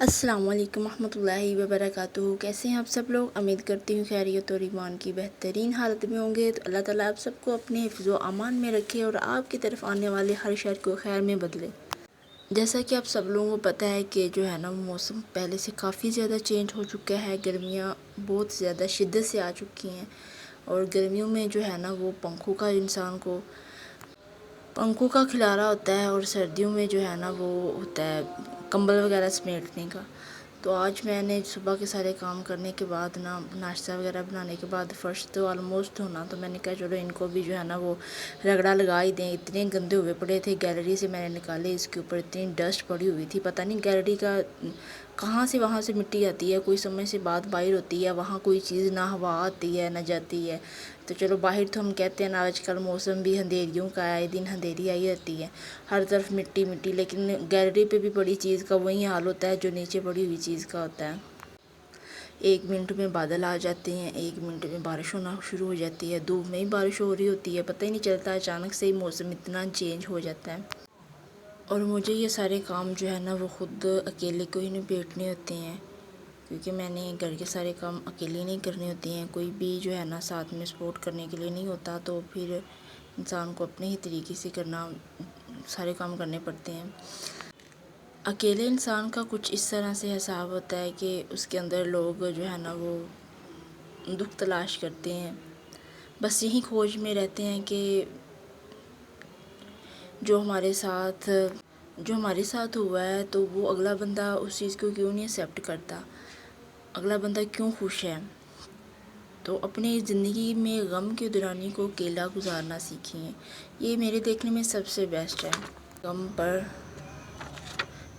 السلام علیکم ورحمۃ اللہ وبرکاتہ۔ کیسے ہیں آپ سب لوگ؟ امید کرتی ہوں خیریت اور ایمان کی بہترین حالت میں ہوں گے۔ تو اللہ تعالیٰ آپ سب کو اپنے حفظ و امان میں رکھے اور آپ کی طرف آنے والے ہر شر کو خیر میں بدلے۔ جیسا کہ آپ سب لوگوں کو پتہ ہے کہ جو ہے نا موسم پہلے سے کافی زیادہ چینج ہو چکا ہے، گرمیاں بہت زیادہ شدت سے آ چکی ہیں، اور گرمیوں میں جو ہے نا وہ پنکھوں کا کھلارا ہوتا ہے، اور سردیوں میں جو ہے نا وہ ہوتا ہے کمبل وغیرہ سمیٹنے کا۔ تو آج میں نے صبح کے سارے کام کرنے کے بعد ناشتہ وغیرہ بنانے کے بعد فرش تو آلموسٹ ہونا، تو میں نے کہا چلو ان کو بھی جو ہے نا وہ رگڑا لگا ہی دیں۔ اتنے گندے ہوئے پڑے تھے، گیلری سے میں نے نکالے، اس کے اوپر اتنی ڈسٹ پڑی ہوئی تھی، پتہ نہیں گیلری کا کہاں سے وہاں سے مٹی آتی ہے، کوئی سمجھ سے بات باہر ہوتی ہے، وہاں کوئی چیز نہ ہوا آتی ہے نہ جاتی ہے۔ تو چلو باہر تو ہم کہتے ہیں نا آج کل موسم بھی اندھیریوں کا ہے، دن اندھیری آئی رہتی ہے، ہر طرف مٹی مٹی، لیکن گیلری پہ بھی بڑی چیز کا وہی حال ہوتا ہے جو نیچے پڑی ہوئی چیز کا ہوتا ہے۔ ایک منٹ میں بادل آ جاتے ہیں، ایک منٹ میں بارش ہونا شروع ہو جاتی ہے، دھوپ میں ہی بارش ہو رہی ہوتی ہے، پتہ ہی نہیں چلتا، اچانک سے ہی موسم اتنا چینج ہو جاتا ہے۔ اور مجھے یہ سارے کام جو ہے نا وہ خود اکیلے کو ہی نپیٹنے ہوتے ہیں، کیونکہ میں نے گھر کے سارے کام اکیلے نہیں کرنے ہوتے ہیں، کوئی بھی جو ہے نا ساتھ میں سپورٹ کرنے کے لیے نہیں ہوتا، تو پھر انسان کو اپنے ہی طریقے سے سارے کام کرنے پڑتے ہیں۔ اکیلے انسان کا کچھ اس طرح سے حساب ہوتا ہے کہ اس کے اندر لوگ جو ہے نا وہ دکھ تلاش کرتے ہیں، بس یہی کھوج میں رہتے ہیں کہ جو ہمارے ساتھ ہوا ہے تو وہ اگلا بندہ اس چیز کو کیوں نہیں ایکسیپٹ کرتا، اگلا بندہ کیوں خوش ہے۔ تو اپنی زندگی میں غم کے دورانی کو اکیلا گزارنا سیکھیں، یہ میرے دیکھنے میں سب سے بیسٹ ہے۔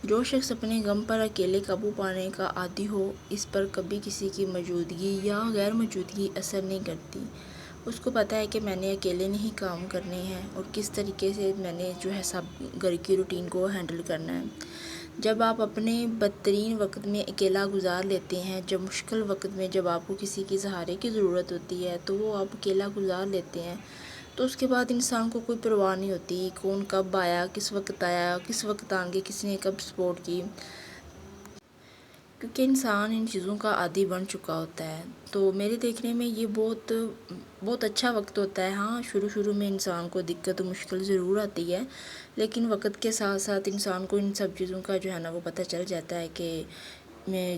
جو شخص اپنے غم پر اکیلے قابو پانے کا عادی ہو، اس پر کبھی کسی کی موجودگی یا غیر موجودگی اثر نہیں کرتی۔ اس کو پتہ ہے کہ میں نے اکیلے نہیں کام کرنے ہیں، اور کس طریقے سے میں نے جو ہے سب گھر کی روٹین کو ہینڈل کرنا ہے۔ جب آپ اپنے بدترین وقت میں اکیلا گزار لیتے ہیں، جب مشکل وقت میں جب آپ کو کسی کے سہارے کی ضرورت ہوتی ہے تو وہ آپ اکیلا گزار لیتے ہیں، تو اس کے بعد انسان کو کوئی پرواہ نہیں ہوتی کون کب آیا، کس وقت آگے کس نے کب سپورٹ کی، کیونکہ انسان ان چیزوں کا عادی بن چکا ہوتا ہے۔ تو میرے دیکھنے میں یہ بہت اچھا وقت ہوتا ہے۔ ہاں شروع میں انسان کو دقت و مشکل ضرور آتی ہے، لیکن وقت کے ساتھ ساتھ انسان کو ان سب چیزوں کا جو ہے نا وہ پتہ چل جاتا ہے کہ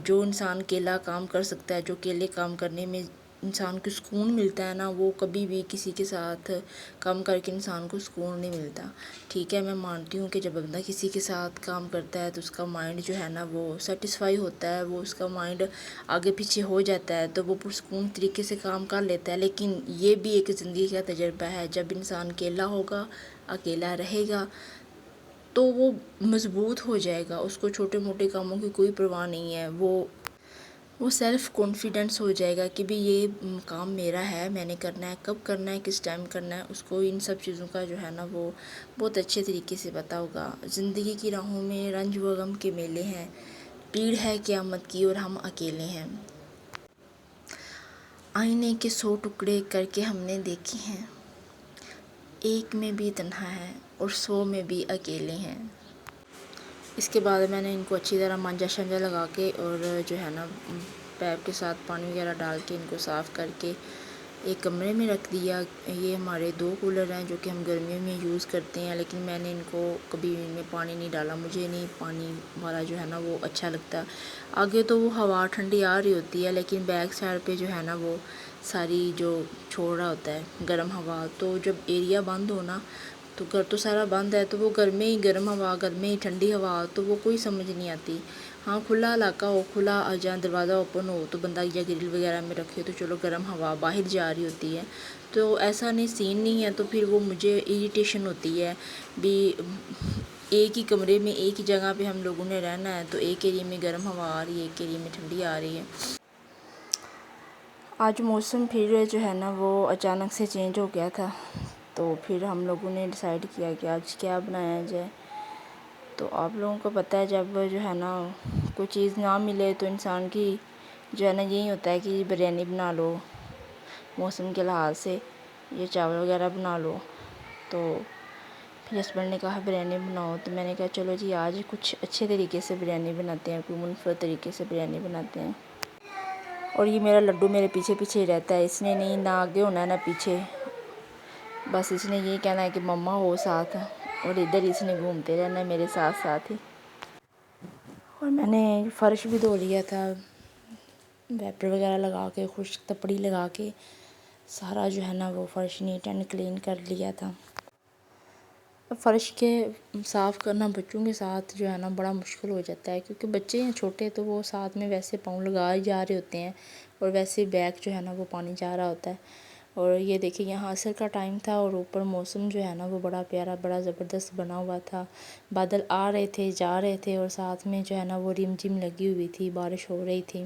جو انسان اکیلا کام کر سکتا ہے، جو اکیلے کام کرنے میں انسان کو سکون ملتا ہے نا، وہ کبھی بھی کسی کے ساتھ کام کر کے انسان کو سکون نہیں ملتا۔ ٹھیک ہے، میں مانتی ہوں کہ جب بندہ کسی کے ساتھ کام کرتا ہے تو اس کا مائنڈ جو ہے نا وہ سیٹسفائی ہوتا ہے، وہ اس کا مائنڈ آگے پیچھے ہو جاتا ہے، تو وہ پرسکون طریقے سے کام کر لیتا ہے۔ لیکن یہ بھی ایک زندگی کا تجربہ ہے، جب انسان اکیلا ہوگا، اکیلا رہے گا، تو وہ مضبوط ہو جائے گا، اس کو چھوٹے موٹے کاموں کی کوئی پرواہ نہیں ہے، وہ سیلف کانفیڈنس ہو جائے گا کہ بھی یہ کام میرا ہے، میں نے کرنا ہے، کب کرنا ہے، کس ٹائم کرنا ہے، اس کو ان سب چیزوں کا جو ہے نا وہ بہت اچھے طریقے سے پتہ ہوگا۔ زندگی کی راہوں میں رنج و غم کے میلے ہیں، پیڑ ہے قیامت کی اور ہم اکیلے ہیں، آئینے کے 100 ٹکڑے کر کے ہم نے دیکھے ہیں، ایک میں بھی تنہا ہے اور 100 میں بھی اکیلے ہیں۔ اس کے بعد میں نے ان کو اچھی طرح مانجا شانجا لگا کے اور جو ہے نا پیپ کے ساتھ پانی وغیرہ ڈال کے ان کو صاف کر کے ایک کمرے میں رکھ دیا۔ یہ ہمارے 2 کولر ہیں جو کہ ہم گرمیوں میں یوز کرتے ہیں، لیکن میں نے ان کو کبھی ان میں پانی نہیں ڈالا، مجھے نہیں پانی والا جو ہے نا وہ اچھا لگتا۔ آگے تو وہ ہوا ٹھنڈی آ رہی ہوتی ہے، لیکن بیک سائڈ پہ جو ہے نا وہ ساری جو چھوڑ رہا ہوتا ہے گرم ہوا، تو جب ایریا بند ہونا تو گھر تو سارا بند ہے، تو وہ گھر میں ہی گرم ہوا، گھر میں ہی ٹھنڈی ہوا، تو وہ کوئی سمجھ نہیں آتی۔ ہاں کھلا علاقہ ہو، کھلا جہاں دروازہ اوپن ہو تو بندہ یا گرل وغیرہ میں رکھے تو چلو گرم ہوا باہر جا رہی ہوتی ہے، تو ایسا نہیں سین نہیں ہے، تو پھر وہ مجھے اریٹیشن ہوتی ہے بھی ایک ہی کمرے میں ایک ہی جگہ پہ ہم لوگوں نے رہنا ہے، تو ایک ایریا میں گرم ہوا آ رہی ہے، ایک ایریا میں ٹھنڈی آ رہی ہے۔ آج موسم پھر جو ہے نا وہ اچانک سے چینج ہو گیا تھا، تو پھر ہم لوگوں نے ڈیسائیڈ کیا کہ آج کیا بنایا جائے۔ تو آپ لوگوں کو پتہ ہے جب جو ہے نا کوئی چیز نہ ملے تو انسان کی جو ہے نا یہی ہوتا ہے کہ بریانی بنا لو موسم کے لحاظ سے، یا چاول وغیرہ بنا لو۔ تو پھر ہسبینڈ نے کہا بریانی بناؤ، تو میں نے کہا چلو جی آج کچھ اچھے طریقے سے بریانی بناتے ہیں، کوئی منفرد طریقے سے بریانی بناتے ہیں۔ اور یہ میرا لڈو میرے پیچھے پیچھے ہی رہتا ہے، اس نے نہیں نہ آگے ہونا ہے نہ پیچھے، بس اس نے یہ کہنا ہے کہ مما ہو ساتھ، اور ادھر اس نے گھومتے رہنا ہے میرے ساتھ ساتھ ہی۔ اور میں نے فرش بھی دھو لیا تھا، ویپر وغیرہ لگا کے، خشک تپڑی لگا کے سارا جو ہے نا وہ فرش نیٹ اینڈ کلین کر لیا تھا۔ فرش کے صاف کرنا بچوں کے ساتھ جو ہے نا بڑا مشکل ہو جاتا ہے، کیونکہ بچے ہیں چھوٹے، تو وہ ساتھ میں ویسے پاؤں لگا ہی جا رہے ہوتے ہیں، اور ویسے بیگ جو ہے نا وہ پانی جا رہا ہوتا ہے۔ اور یہ دیکھیں یہاں عصر کا ٹائم تھا، اور اوپر موسم جو ہے نا وہ بڑا پیارا، بڑا زبردست بنا ہوا تھا، بادل آ رہے تھے جا رہے تھے، اور ساتھ میں جو ہے نا وہ رم جم لگی ہوئی تھی، بارش ہو رہی تھی۔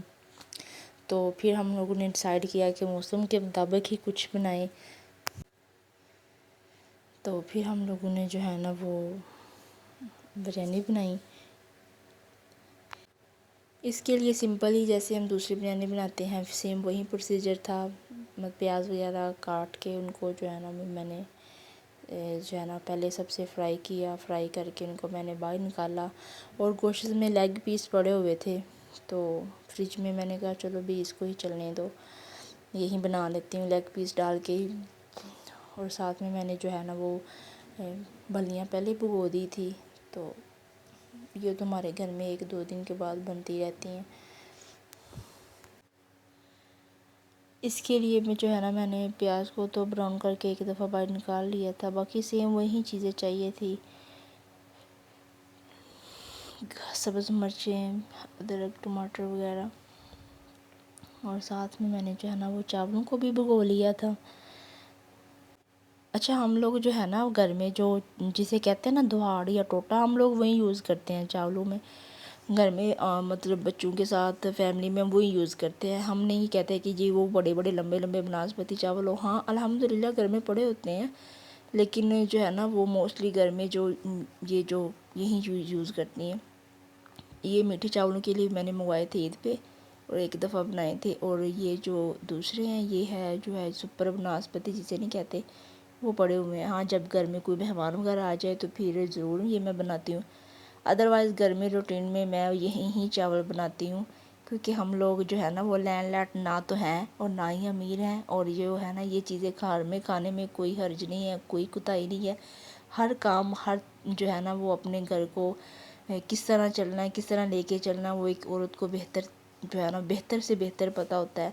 تو پھر ہم لوگوں نے ڈیسائیڈ کیا کہ موسم کے مطابق ہی کچھ بنائیں، تو پھر ہم لوگوں نے جو ہے نا وہ بریانی بنائی۔ اس کے لیے سمپل ہی جیسے ہم دوسری بریانی بناتے ہیں سیم وہی پروسیجر تھا، پیاز وغیرہ کاٹ کے ان کو جو ہے نا میں نے جو ہے نا پہلے سب سے فرائی کیا، فرائی کر کے ان کو میں نے باہر نکالا، اور گوشت میں لیگ پیس پڑے ہوئے تھے، تو فریج میں نے کہا چلو بھی اس کو ہی چلنے دو، یہی بنا لیتی ہوں لیگ پیس ڈال کے ہی۔ اور ساتھ میں نے جو ہے نا وہ بھلیاں پہلے بھگو دی تھی، تو یہ تو ہمارے گھر میں 1-2 دن کے بعد بنتی رہتی ہیں۔ اس کے لیے میں جو ہے نا میں نے پیاز کو تو براؤن کر کے ایک دفعہ باہر نکال لیا تھا، باقی سیم وہی چیزیں چاہیے تھی، سبز مرچیں، ادرک، ٹماٹر وغیرہ، اور ساتھ میں نے جو ہے نا وہ چاولوں کو بھی بھگو لیا تھا۔ اچھا ہم لوگ جو ہے نا گھر میں جو جسے کہتے ہیں نا دہاڑ یا ٹوٹا، ہم لوگ وہی یوز کرتے ہیں چاولوں میں، گھر میں مطلب بچوں کے ساتھ فیملی میں وہی یوز کرتے ہیں، ہم نہیں کہتے کہ جی وہ بڑے بڑے لمبے لمبے بناسپتی چاول ہو، ہاں الحمدللہ گھر میں پڑے ہوتے ہیں، لیکن جو ہے نا وہ موسٹلی گھر میں جو یہی یوز کرتی ہیں۔ یہ میٹھے چاولوں کے لیے میں نے منگوائے تھے عید پہ، اور ایک دفعہ بنائے تھے، اور یہ جو دوسرے ہیں یہ ہے جو ہے سپر بناسپتی جسے نہیں کہتے، وہ پڑے ہوئے ہیں۔ ہاں جب گھر میں کوئی مہمان وغیرہ آ جائے تو پھر ضرور یہ میں بناتی ہوں، ادروائز گھر میں روٹین میں یہی ہی چاول بناتی ہوں، کیونکہ ہم لوگ جو ہے نا وہ لینڈ لاٹ نہ تو ہیں اور نہ ہی امیر ہیں، اور جو ہے نا یہ چیزیں گھر میں کھانے میں کوئی حرج نہیں ہے، کوئی کوتاہی نہیں ہے، ہر کام ہر جو ہے نا وہ اپنے گھر کو کس طرح چلنا ہے، کس طرح لے کے چلنا ہے، وہ ایک عورت کو بہتر جو ہے نا بہتر سے بہتر پتہ ہوتا ہے۔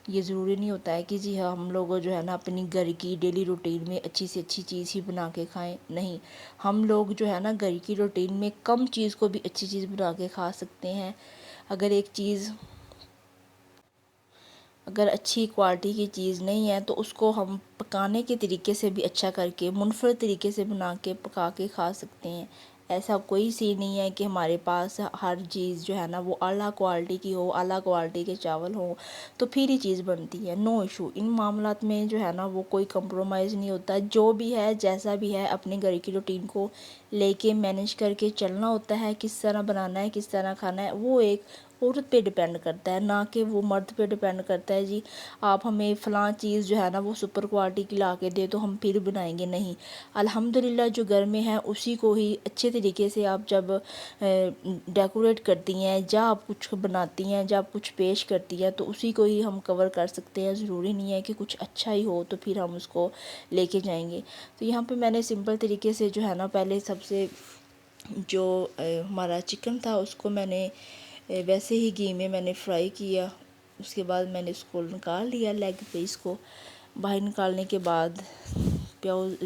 یہ ضروری نہیں ہوتا ہے کہ جی ہاں ہم لوگ جو ہے نا اپنی گھر کی ڈیلی روٹین میں اچھی سے اچھی چیز ہی بنا کے کھائیں، نہیں، ہم لوگ جو ہے نا گھر کی روٹین میں کم چیز کو بھی اچھی چیز بنا کے کھا سکتے ہیں۔ اگر اچھی کوالٹی کی چیز نہیں ہے تو اس کو ہم پکانے کے طریقے سے بھی اچھا کر کے منفرد طریقے سے بنا کے پکا کے کھا سکتے ہیں۔ ایسا کوئی سین نہیں ہے کہ ہمارے پاس ہر چیز جو ہے نا وہ اعلیٰ کوالٹی کی ہو، اعلیٰ کوالٹی کے چاول ہوں تو پھر ہی چیز بنتی ہے، نو ایشو، ان معاملات میں جو ہے نا وہ کوئی کمپرومائز نہیں ہوتا، جو بھی ہے جیسا بھی ہے اپنے گھر کی روٹین کو لے کے مینیج کر کے چلنا ہوتا ہے، کس طرح بنانا ہے، کس طرح کھانا ہے، وہ ایک عورت پہ ڈیپینڈ کرتا ہے، نہ کہ وہ مرد پہ ڈیپینڈ کرتا ہے جی آپ ہمیں فلاں چیز جو ہے نا وہ سپر کوالٹی کی لا کے دے تو ہم پھر بنائیں گے، نہیں، الحمدللہ جو گھر میں ہے اسی کو ہی اچھے طریقے سے آپ جب ڈیکوریٹ کرتی ہیں، جب آپ کچھ بناتی ہیں، جب کچھ پیش کرتی ہیں تو اسی کو ہی ہم کور کر سکتے ہیں، ضروری نہیں ہے کہ کچھ اچھا ہی ہو تو پھر ہم اس کو لے کے جائیں گے۔ تو یہاں پہ میں نے سمپل طریقے سے جو ہے نا پہلے سب سے جو ہمارا چکن تھا اس کو میں نے ویسے ہی گھی میں نے فرائی کیا، اس کے بعد میں نے اس کو نکال لیا لیگ پیس کو، باہر نکالنے کے بعد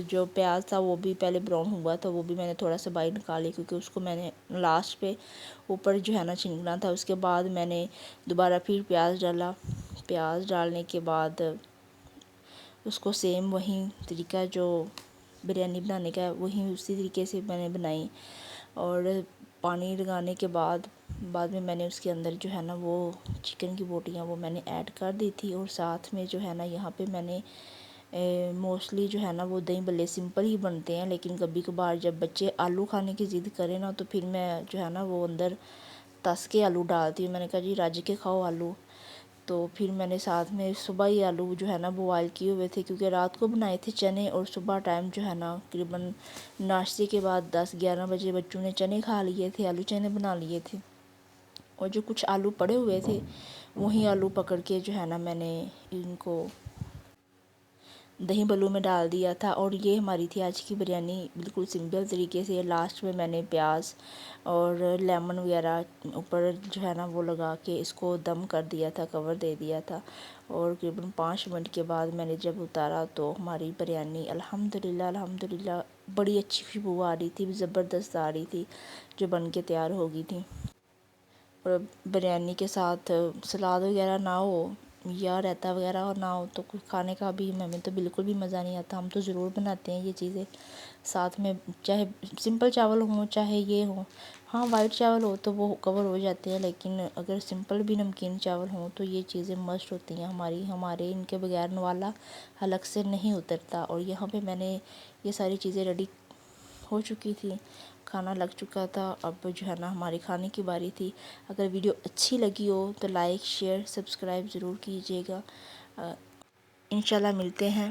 جو پیاز تھا وہ بھی پہلے براؤن ہوا تھا، وہ بھی میں نے تھوڑا سا باہر نکال لیا، کیونکہ اس کو میں نے لاسٹ پہ اوپر جو ہے نا چھنکنا تھا۔ اس کے بعد میں نے دوبارہ پھر پیاز ڈالا، پیاز ڈالنے کے بعد اس کو سیم وہی طریقہ جو بریانی بنانے کا ہے وہی اسی طریقے سے میں نے بنائی، اور پانی لگانے کے بعد میں نے اس کے اندر جو ہے نا وہ چکن کی بوٹیاں وہ میں نے ایڈ کر دی تھی، اور ساتھ میں جو ہے نا یہاں پہ میں نے موسٹلی جو ہے نا وہ دہی بھلے سمپل ہی بنتے ہیں، لیکن کبھی کبھار جب بچے آلو کھانے کی ضد کریں نا تو پھر میں جو ہے نا وہ اندر تس کے آلو ڈالتی ہوں، میں نے کہا جی رج کے کھاؤ آلو، تو پھر میں نے ساتھ میں صبح ہی آلو جو ہے نا بوائل کیے ہوئے تھے، کیونکہ رات کو بنائے تھے چنے، اور صبح ٹائم جو ہے نا تقریباً ناشتے کے بعد 10-11 بجے بچوں نے چنے کھا لیے تھے، آلو چنے بنا لیے تھے، اور جو کچھ آلو پڑے ہوئے تھے وہی آلو پکڑ کے جو ہے نا میں نے ان کو دہی بلو میں ڈال دیا تھا۔ اور یہ ہماری تھی آج کی بریانی، بالکل سمپل طریقے سے۔ لاسٹ میں نے پیاز اور لیمن وغیرہ اوپر جو ہے نا وہ لگا کے اس کو دم کر دیا تھا، کور دے دیا تھا، اور تقریباً 5 منٹ کے بعد میں نے جب اتارا تو ہماری بریانی الحمدللہ بڑی اچھی خوشبو آ رہی تھی، زبردست آ رہی تھی، جو بن کے تیار ہو گئی تھی۔ اور بریانی کے ساتھ سلاد وغیرہ نہ ہو یا رائتا وغیرہ نہ ہو تو کھانے کا بھی ہمیں تو بالکل بھی مزہ نہیں آتا۔ ہم تو ضرور بناتے ہیں یہ چیزیں ساتھ میں، چاہے سمپل چاول ہوں چاہے یہ ہوں۔ ہاں وائٹ چاول ہو تو وہ کور ہو جاتے ہیں، لیکن اگر سمپل بھی نمکین چاول ہوں تو یہ چیزیں مسٹ ہوتی ہیں ہمارے ان کے بغیر نوالا حلق سے نہیں اترتا۔ اور یہاں پہ میں نے یہ ساری چیزیں ریڈی ہو چکی تھی، کھانا لگ چکا تھا، اب جو ہے نا ہماری کھانے کی باری تھی۔ اگر ویڈیو اچھی لگی ہو تو لائک شیئر سبسکرائب ضرور کیجیے گا۔ انشاءاللہ ملتے ہیں